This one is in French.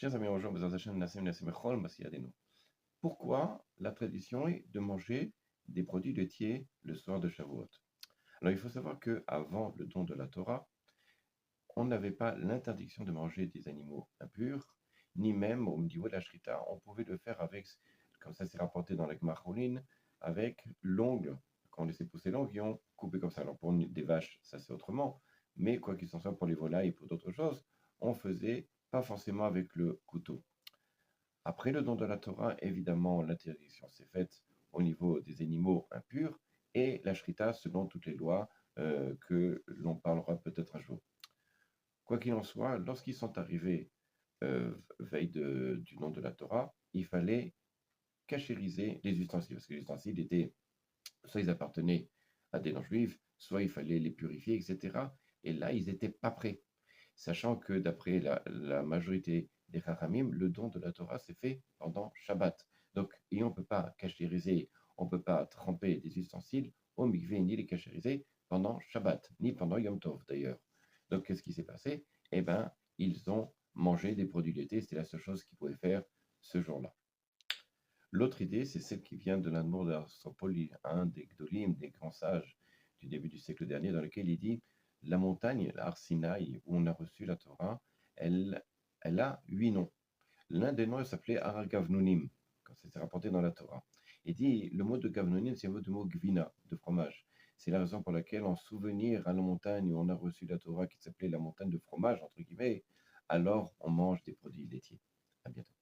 Chers amis, bonjour, Bezrat Hashem, Nassem, Nassem, Echol, Masiyadenu. Pourquoi la tradition est de manger des produits laitiers le soir de Shavuot? Alors, il faut savoir qu'avant le don de la Torah, on n'avait pas l'interdiction de manger des animaux impurs, ni même au niveau de la Shrita, on pouvait le faire avec, comme ça c'est rapporté dans la Gmarolin, avec l'ongle. Quand on laissait pousser l'ongle, ils ont coupé comme ça. Alors, pour des vaches, ça c'est autrement, mais quoi qu'il en soit, pour les volailles et pour d'autres choses, on faisait pas forcément avec le couteau. Après le don de la Torah, évidemment, l'interdiction s'est faite au niveau des animaux impurs et la shrita selon toutes les lois que l'on parlera peut-être un jour. Quoi qu'il en soit, lorsqu'ils sont arrivés veille du don de la Torah, il fallait cachériser les ustensiles, parce que les ustensiles étaient, soit ils appartenaient à des non-juifs, soit il fallait les purifier, etc. Et là, ils n'étaient pas prêts. Sachant que d'après la majorité des Chachamim, le don de la Torah s'est fait pendant Shabbat. Donc, et on ne peut pas cachériser, on ne peut pas tremper des ustensiles au mikvé, ni les cachériser pendant Shabbat, ni pendant Yom Tov d'ailleurs. Donc, qu'est-ce qui s'est passé? Eh bien, ils ont mangé des produits laitiers, c'était la seule chose qu'ils pouvaient faire ce jour-là. L'autre idée, c'est celle qui vient de l'Admor d'Arsopoli, un des Gdolim, des grands sages du début du siècle dernier, dans lequel il dit la montagne, l'Ar Sinaï, où on a reçu la Torah, elle a 8 noms. L'un des noms s'appelait Har Gavnonim, quand c'était rapporté dans la Torah. Il dit le mot de Gavnonim, c'est le mot Gvina, de fromage. C'est la raison pour laquelle, en souvenir à la montagne où on a reçu la Torah, qui s'appelait la montagne de fromage, entre guillemets, alors on mange des produits laitiers. À bientôt.